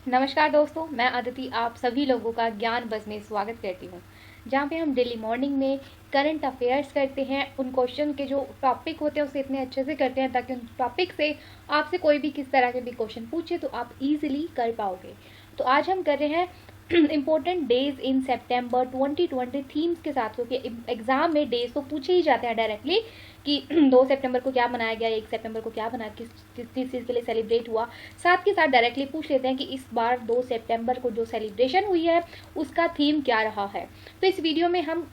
नमस्कार दोस्तों, मैं अदिति आप सभी लोगों का ज्ञान बज़ में स्वागत करती हूँ, जहाँ पे हम डेली मॉर्निंग में करंट अफेयर्स करते हैं। उन क्वेश्चन के जो टॉपिक होते हैं उसे इतने अच्छे से करते हैं ताकि उन टॉपिक से आपसे कोई भी किस तरह के भी क्वेश्चन पूछे तो आप इजीली कर पाओगे। तो आज हम कर रहे हैं important days in September 2020 themes के साथ, क्योंकि एग्जाम में डेज तो पूछे ही जाते हैं डायरेक्टली कि 2 सितंबर को क्या मनाया गया, 1 सितंबर को क्या बना किस चीज़ के लिए सेलिब्रेट हुआ। साथ के साथ डायरेक्टली पूछ लेते हैं कि इस बार 2 सितंबर को जो सेलिब्रेशन हुई है उसका थीम क्या रहा है। तो इस वीडियो में हम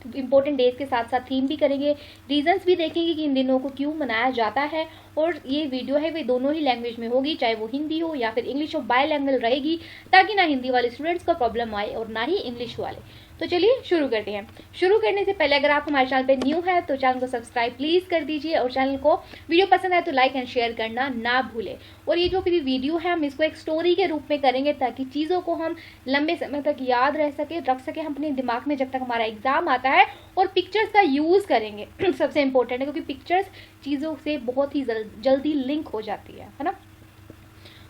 इंपॉर्टेंट डेज के साथ साथ थीम भी करेंगे, रीजंस भी देखेंगे कि इन दिनों को क्यों मनाया जाता है। और ये वीडियो है वे दोनों ही लैंग्वेज में होगी, चाहे वो हिंदी हो या फिर इंग्लिश हो, बायलैंग्वेज रहेगी ताकि ना हिंदी वाले स्टूडेंट्स को प्रॉब्लम आए और ना ही इंग्लिश वाले। तो चलिए शुरू करते हैं। शुरू करने से पहले अगर आप हमारे चैनल पे न्यू है तो चैनल को सब्सक्राइब प्लीज कर दीजिए और चैनल को वीडियो पसंद आए तो लाइक एंड शेयर करना ना भूलें। और ये जो भी वीडियो है हम इसको एक स्टोरी के रूप में करेंगे ताकि चीज़ों को हम लंबे समय तक याद रह सके, रख सके हम अपने दिमाग में जब तक हमारा एग्जाम आता है। और पिक्चर्स का यूज़ करेंगे सबसे इंपॉर्टेंट है, क्योंकि पिक्चर्स चीज़ों से बहुत ही जल्दी लिंक हो जाती है ना।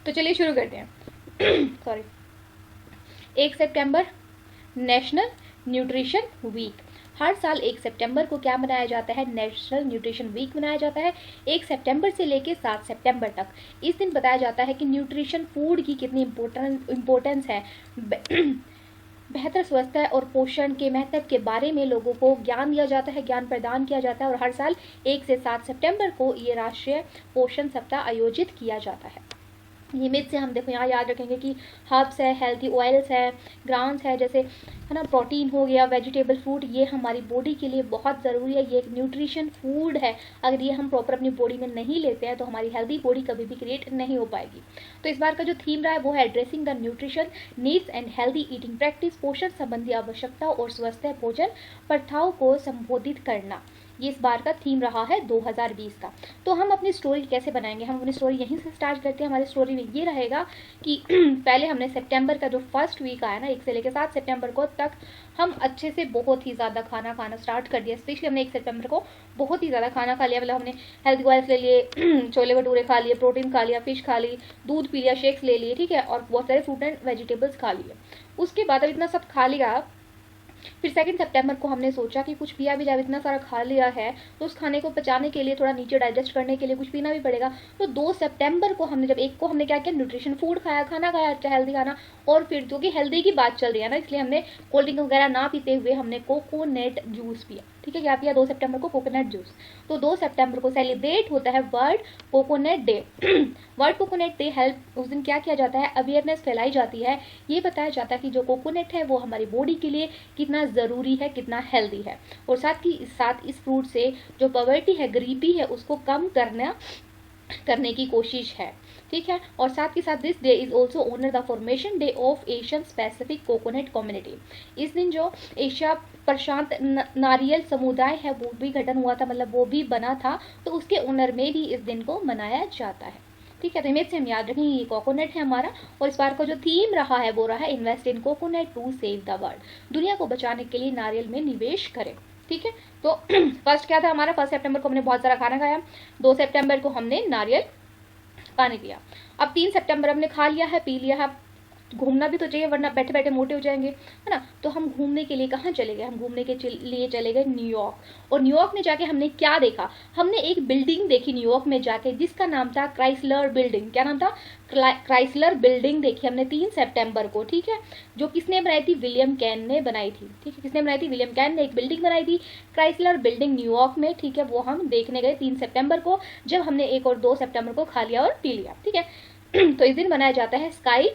तो चलिए शुरू करते हैं सॉरी। 1 सितंबर नेशनल न्यूट्रिशन वीक। हर साल 1 सितंबर को क्या मनाया जाता है? नेशनल न्यूट्रिशन वीक मनाया जाता है 1 सितंबर से लेकर 7 सितंबर तक। इस दिन बताया जाता है कि न्यूट्रिशन फूड की कितनी इम्पोर्टेंस है। बेहतर स्वास्थ्य और पोषण के महत्व के बारे में लोगों को ज्ञान दिया जाता है, ज्ञान प्रदान किया जाता है। और हर साल 1 से 7 सितंबर को ये राष्ट्रीय पोषण सप्ताह आयोजित किया जाता है। इमेज से हम देखो यहाँ याद रखेंगे कि हर्ब्स है, हेल्थी ऑयल्स है, ग्राउंड्स है, जैसे है ना, प्रोटीन हो गया, वेजिटेबल फूड, ये हमारी बॉडी के लिए बहुत ज़रूरी है। ये एक न्यूट्रिशन फूड है। अगर ये हम प्रॉपर अपनी बॉडी में नहीं लेते हैं तो हमारी हेल्दी बॉडी कभी भी क्रिएट नहीं हो पाएगी। तो इस बार का जो थीम रहा है वो है addressing the nutrition needs and healthy eating practice. पोषण संबंधी आवश्यकताओं और स्वस्थ भोजन प्रथाओं को संबोधित करना, ये इस बार का थीम रहा है 2020 का। तो हम अपनी स्टोरी कैसे बनाएंगे? हम अपनी स्टोरी यहीं से स्टार्ट करते हैं। हमारी स्टोरी में ये रहेगा कि पहले हमने सितंबर का जो फर्स्ट वीक आया ना, 1 से लेकर 7 सितंबर को तक हम अच्छे से बहुत ही ज़्यादा खाना स्टार्ट कर दिया। स्पेशली हमने 1 सितंबर को बहुत ही ज़्यादा खाना खा लिया। मतलब हमने हेल्थ ऑयल्स ले लिए, छोले भटूरे खा लिए, प्रोटीन खा लिया, फिश खा ली, दूध पी लिया, शेक्स ले लिए, ठीक है, और बहुत सारे फ्रूट एंड वेजिटेबल्स खा लिए। उसके बाद अब इतना सब खा लिया, फिर 2 सितंबर को हमने सोचा कि कुछ पिया भी जाए, इतना सारा खा लिया है तो उस खाने को पचाने के लिए, थोड़ा नीचे डाइजेस्ट करने के लिए कुछ पीना भी पड़ेगा। तो 2 सितंबर को हमने, जब 1 को हमने क्या किया, न्यूट्रिशन फूड खाया, खाना खाया, अच्छा हेल्दी खाना। और फिर जो कि हेल्दी की बात चल रही है ना, इसलिए हमने कोल्ड ड्रिंक वगैरह ना पीते हुए हमने कोकोनट जूस पिया। ठीक है, क्या पिया? 2 सितंबर को कोकोनट जूस। तो 2 सितंबर को सेलिब्रेट होता है world coconut day. World coconut day help, उस दिन क्या किया जाता है, अवेयरनेस फैलाई जाती है। ये बताया जाता है कि जो कोकोनट है वो हमारी बॉडी के लिए कितना ज़रूरी है, कितना हेल्दी है। और साथ ही साथ इस फ्रूट से जो पॉवर्टी है, गरीबी है, उसको कम करने की कोशिश है। ठीक है, और साथ ही साथ this day is also honour the formation day of Asian specific coconut community. इस दिन जो एशिया प्रशांत नारियल समुदाय है वो भी गठन हुआ था, मतलब वो भी बना था, तो उसके ऑनर में भी इस दिन को मनाया जाता है। ठीक है, तो इमेज से हम याद रखेंगे ये कोकोनट है हमारा। और इस बार का जो थीम रहा है वो रहा है invest in coconut to save the world. दुनिया को बचाने के लिए नारियल में निवेश करें। ठीक है, तो फर्स्ट क्या था हमारा? 1 सितंबर को हमने बहुत सारा खाना खाया, 2 सितंबर को हमने नारियल पानी पिया। अब 3 सितंबर हमने खा लिया है, पी लिया है, घूमना भी तो चाहिए वरना बैठे बैठे मोटे हो जाएंगे, है ना। तो हम घूमने के लिए कहाँ चले गए? हम घूमने के लिए चले गए न्यूयॉर्क। और न्यूयॉर्क में जाके हमने क्या देखा? हमने एक बिल्डिंग देखी न्यूयॉर्क में जाके जिसका नाम था क्राइसलर बिल्डिंग। क्या नाम था? क्राइसलर बिल्डिंग देखी हमने 3 सितंबर को। ठीक है, जो किसने बनाई थी? विलियम कैन ने बनाई थी। ठीक है, किसने बनाई थी? विलियम कैन ने एक बिल्डिंग बनाई थी क्राइसलर बिल्डिंग न्यूयॉर्क में। ठीक है, वो हम देखने गए 3 सितंबर को, जब हमने 1 और 2 सितंबर को खा लिया और पी लिया। ठीक है, तो इस दिन मनाया जाता है स्काई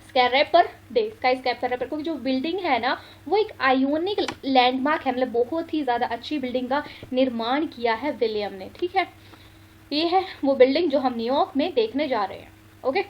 स्कैरेपर डे। स्काई स्कैरेपर, क्योंकि जो बिल्डिंग है ना वो एक आयोनिक लैंडमार्क है, मतलब बहुत ही ज़्यादा अच्छी बिल्डिंग का निर्माण किया है विलियम ने। ठीक है, ये है वो बिल्डिंग जो हम न्यूयॉर्क में देखने जा रहे हैं। ओके,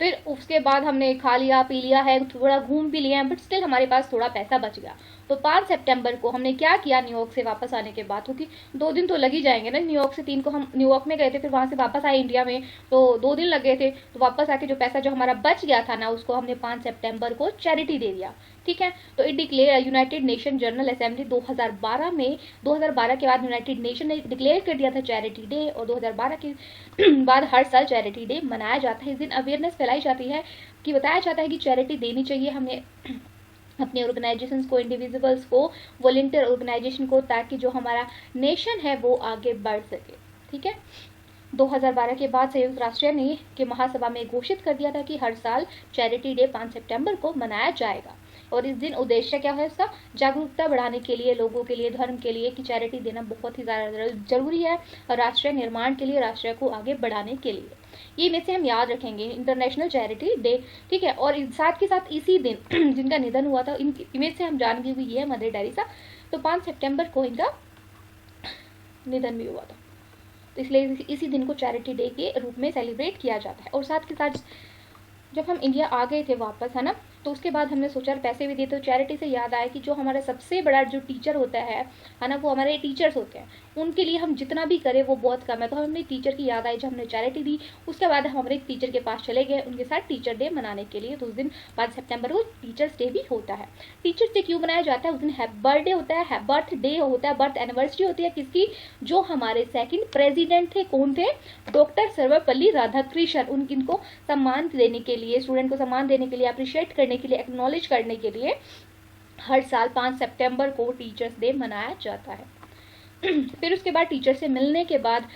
फिर उसके बाद हमने खा लिया, पी लिया है, थोड़ा घूम भी लिया है, बट स्टिल हमारे पास थोड़ा पैसा बच गया। तो 5 सितंबर को हमने क्या किया, न्यूयॉर्क से वापस आने के बाद, क्योंकि 2 दिन तो लग ही जाएंगे ना, न्यूयॉर्क से 3 को हम न्यूयॉर्क में गए थे, फिर वहाँ से वापस आए इंडिया में, तो 2 दिन लग गए थे। तो वापस आके जो पैसा जो हमारा बच गया था ना, उसको हमने 5 सितंबर को चैरिटी दे दिया। ठीक है, तो it declare United nation general assembly 2012 में, 2012 के बाद यूनाइटेड नेशन ने डिक्लेयर कर दिया था चैरिटी डे, और 2012 के बाद हर साल चैरिटी डे मनाया जाता है। इस दिन अवेयरनेस फैलाई जाती है कि बताया जाता है कि चैरिटी देनी चाहिए हमें अपने ऑर्गेनाइजेशंस को, इंडिविजुअल्स को, वॉलंटियर ऑर्गेनाइजेशन को, ताकि जो हमारा नेशन है वो आगे बढ़ सके। ठीक है, 2012 के बाद संयुक्त राष्ट्र ने के महासभा में घोषित कर दिया था कि हर साल चैरिटी डे 5 सितंबर को मनाया जाएगा। और इस दिन उद्देश्य क्या है उसका, जागरूकता बढ़ाने के लिए, लोगों के लिए, धर्म के लिए कि चैरिटी देना बहुत ही ज़्यादा जरूरी है, और राष्ट्र निर्माण के लिए, राष्ट्र को आगे बढ़ाने के लिए। ये में से हम याद रखेंगे इंटरनेशनल चैरिटी डे। ठीक है, और साथ के साथ इसी दिन जिनका निधन हुआ था, इमेज से हम जान हुई है मदर टेरेसा, तो 5 सितंबर को इनका निधन भी हुआ था, तो इसलिए इसी दिन को चैरिटी डे के रूप में सेलिब्रेट किया जाता है। और साथ के साथ जब हम इंडिया आ गए थे वापस, है ना, तो उसके बाद हमने सोचा पैसे भी दिए, तो चैरिटी से याद आया कि जो हमारा सबसे बड़ा जो टीचर होता है ना, वो हमारे टीचर्स होते हैं, उनके लिए हम जितना भी करें वो बहुत कम है। तो हमने टीचर की याद आई जब हमने चैरिटी दी। उसके बाद हम हमारे टीचर के पास चले गए उनके साथ टीचर डे मनाने के लिए। तो उस दिन 5 सितंबर को टीचर्स डे भी होता है। टीचर्स डे क्यों मनाया जाता है, उस दिन बर्थडे होता है, बर्थ डे होता है, बर्थ एनिवर्सरी होती है किसकी, जो हमारे सेकंड प्रेसिडेंट थे, कौन थे, डॉक्टर सर्वपल्ली राधाकृष्णन। उनको सम्मान देने के लिए, स्टूडेंट को सम्मान देने के लिए, अप्रिशिएट करने के लिए, एक्नॉलेज करने के लिए हर साल 5 सितंबर को टीचर्स डे मनाया जाता है। फिर उसके बाद टीचर से मिलने के बाद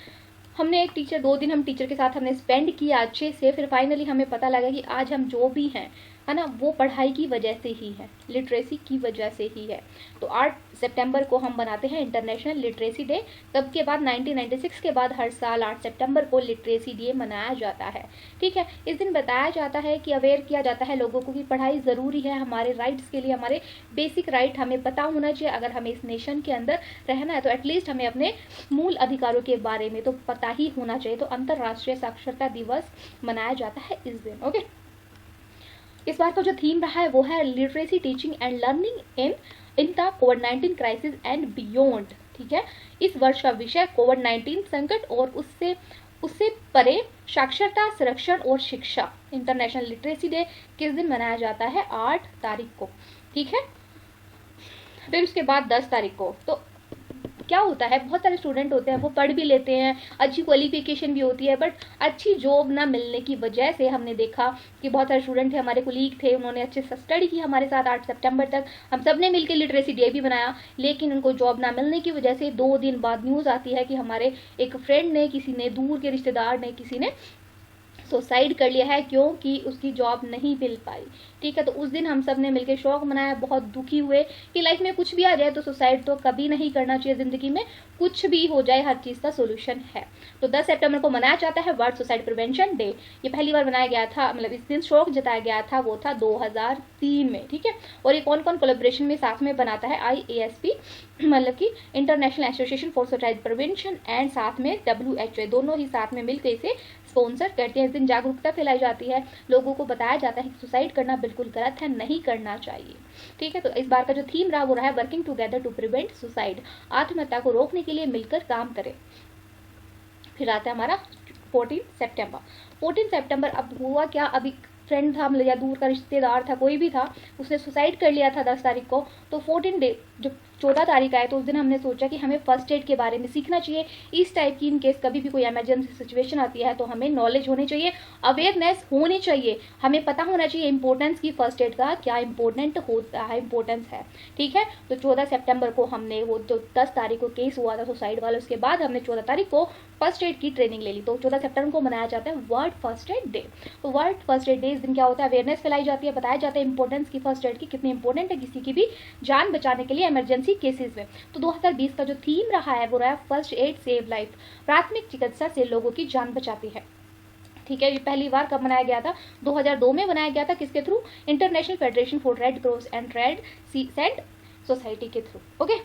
हमने एक टीचर, 2 दिन हम टीचर के साथ हमने स्पेंड किया अच्छे से। फिर फाइनली हमें पता लगा कि आज हम जो भी हैं, है ना, वो पढ़ाई की वजह से ही है, लिटरेसी की वजह से ही है। तो 8 सितंबर को हम बनाते हैं इंटरनेशनल लिटरेसी डे। तब के बाद 1996 के बाद हर साल 8 सितंबर को लिटरेसी डे मनाया जाता है। ठीक है, इस दिन बताया जाता है कि अवेयर किया जाता है लोगों को कि पढ़ाई ज़रूरी है हमारे राइट्स के लिए, हमारे बेसिक राइट हमें पता होना चाहिए। अगर हमें इस नेशन के अंदर रहना है तो एटलीस्ट हमें अपने मूल अधिकारों के बारे में तो पता ही होना चाहिए। तो अंतर्राष्ट्रीय साक्षरता दिवस मनाया जाता है इस दिन। ओके, इस बार का जो थीम रहा है वो है literacy teaching and learning in the covid crisis and beyond. ठीक है, इस वर्ष का विषय कोविड-19 संकट और उससे परे साक्षरता, संरक्षण और शिक्षा। इंटरनेशनल लिटरेसी डे किस दिन मनाया जाता है, 8 तारीख को। ठीक है, फिर उसके बाद 10 तारीख को तो क्या होता है, बहुत सारे स्टूडेंट होते हैं वो पढ़ भी लेते हैं, अच्छी क्वालिफिकेशन भी होती है, बट अच्छी जॉब ना मिलने की वजह से हमने देखा कि बहुत सारे स्टूडेंट थे, हमारे कोलीग थे, उन्होंने अच्छे से स्टडी की हमारे साथ 8 सितंबर तक, हम सब ने मिलकर लिटरेसी डे भी बनाया, लेकिन उनको जॉब ना मिलने की वजह से 2 दिन बाद न्यूज़ आती है कि हमारे एक फ्रेंड ने, किसी ने, दूर के रिश्तेदार ने, किसी ने सुसाइड कर लिया है क्योंकि उसकी जॉब नहीं मिल पाई। ठीक है, तो उस दिन हम सब ने मिलकर शौक मनाया, बहुत दुखी हुए कि लाइफ में कुछ भी आ जाए तो सुसाइड तो कभी नहीं करना चाहिए, जिंदगी में कुछ भी हो जाए हर चीज़ का सोल्यूशन है। तो 10 सितंबर को मनाया जाता है वर्ल्ड सुसाइड प्रिवेंशन डे। ये पहली बार मनाया गया था, मतलब इस दिन शौक जताया गया था वो था 2003 में। ठीक है, और ये कौन कौन कोलैबोरेशन में साथ में बनाता है, IASP मतलब कि international association for suicide prevention and साथ में WHO, दोनों ही साथ में मिलकर इसे स्पॉन्सर करते हैं। इस दिन जागरूकता फैलाई जाती है, लोगों को बताया जाता है कि सुसाइड करना बिल्कुल गलत है, नहीं करना चाहिए। ठीक है, तो इस बार का जो थीम रहा वो रहा है working together to prevent suicide, आत्महत्या को रोकने के लिए मिलकर काम करें। फिर आता है हमारा 14 सितंबर। अब हुआ क्या, अभी फ्रेंड था या दूर का रिश्तेदार था, कोई भी था, उसने सुसाइड कर लिया था 10 तारीख को। तो 14 तारीख आए तो उस दिन हमने सोचा कि हमें फर्स्ट एड के बारे में सीखना चाहिए। इस टाइप की इन केस कभी भी कोई इमरजेंसी सिचुएशन आती है तो हमें नॉलेज होनी चाहिए, अवेयरनेस होनी चाहिए, हमें पता होना चाहिए इंपॉर्टेंस की, फर्स्ट एड का क्या इंपॉर्टेंट होता है, इंपॉर्टेंस है। ठीक है, तो 14 सितंबर को हमने वो जो 10 तारीख को केस हुआ था सुसाइड वाला, उसके बाद हमने 14 तारीख को फर्स्ट एड की ट्रेनिंग ले ली। तो 14 सितंबर को मनाया जाता है वर्ल्ड फर्स्ट एड डे। तो वर्ल्ड फर्स्ट एड डे इस दिन क्या होता है, अवेयरनेस फैलाई जाती है, बताया जाता है इंपॉर्टेंस की फर्स्ट एड की, कितनी इंपॉर्टेंट है किसी की भी जान बचाने के लिए इमरजेंसी केसेस में। तो 2020 का जो थीम रहा है वो रहा फर्स्ट एड सेव लाइफ, प्राथमिक चिकित्सा से लोगों की जान बचाती है। ठीक है, ये पहली बार कब मनाया गया था, 2002 में बनाया गया था, किसके through, international federation for red cross and red saint society के थ्रू। ओके,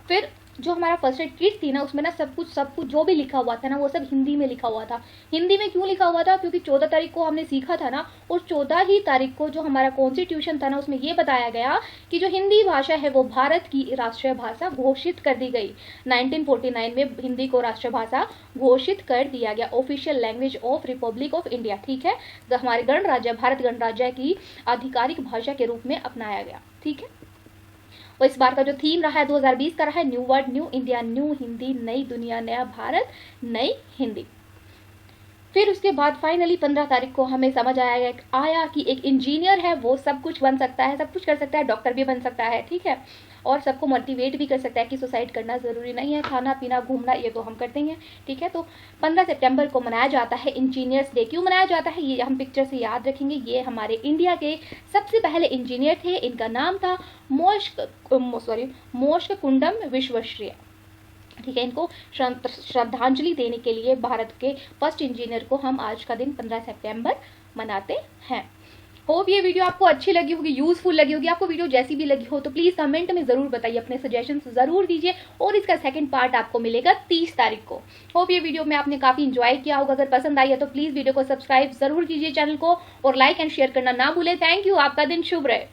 फिर जो हमारा फर्स्ट एड किट थी ना, उसमें ना सब कुछ जो भी लिखा हुआ था ना, वो सब हिंदी में लिखा हुआ था। हिंदी में क्यों लिखा हुआ था? क्योंकि 14 तारीख को हमने सीखा था ना, और 14 ही तारीख को जो हमारा कॉन्स्टिट्यूशन था ना, उसमें ये बताया गया कि जो हिंदी भाषा है वो भारत की राष्ट्रीय भाषा घोषित कर दी गई। 1949 में हिंदी को राष्ट्रीय भाषा घोषित कर दिया गया, official language of Republic of India. ठीक है, तो हमारे गणराज्य, भारत गणराज्य की आधिकारिक भाषा के रूप में अपनाया गया। ठीक है, और इस बार का जो थीम रहा है 2020 का रहा है new word new India, new Hindi, नई दुनिया, नया भारत, नई हिंदी। फिर उसके बाद फाइनली 15 तारीख को हमें समझ आया कि एक इंजीनियर है वो सब कुछ बन सकता है, सब कुछ कर सकता है, डॉक्टर भी बन सकता है। ठीक है, और सबको मोटिवेट भी कर सकता है कि सुसाइड करना ज़रूरी नहीं है, खाना पीना घूमना ये तो हम करते ही हैं। ठीक है, तो 15 सितंबर को मनाया जाता है इंजीनियर्स डे। क्यों मनाया जाता है, ये हम पिक्चर से याद रखेंगे। ये हमारे इंडिया के सबसे पहले इंजीनियर थे, इनका नाम था मोक्ष कुंडम विश्वेश्वरैया। ठीक है, इनको श्रद्धांजलि देने के लिए भारत के फर्स्ट इंजीनियर को हम आज का दिन 15 सितंबर मनाते हैं। होप ये वीडियो आपको अच्छी लगी होगी, यूजफुल लगी होगी। आपको वीडियो जैसी भी लगी हो तो प्लीज़ कमेंट में ज़रूर बताइए, अपने सजेशंस ज़रूर दीजिए, और इसका सेकंड पार्ट आपको मिलेगा 30 तारीख को। होप ये वीडियो में आपने काफ़ी इंजॉय किया होगा। अगर पसंद आई है तो प्लीज़ वीडियो को सब्सक्राइब ज़रूर कीजिए चैनल को, और लाइक एंड शेयर करना ना भूलें। थैंक यू, आपका दिन शुभ रहे।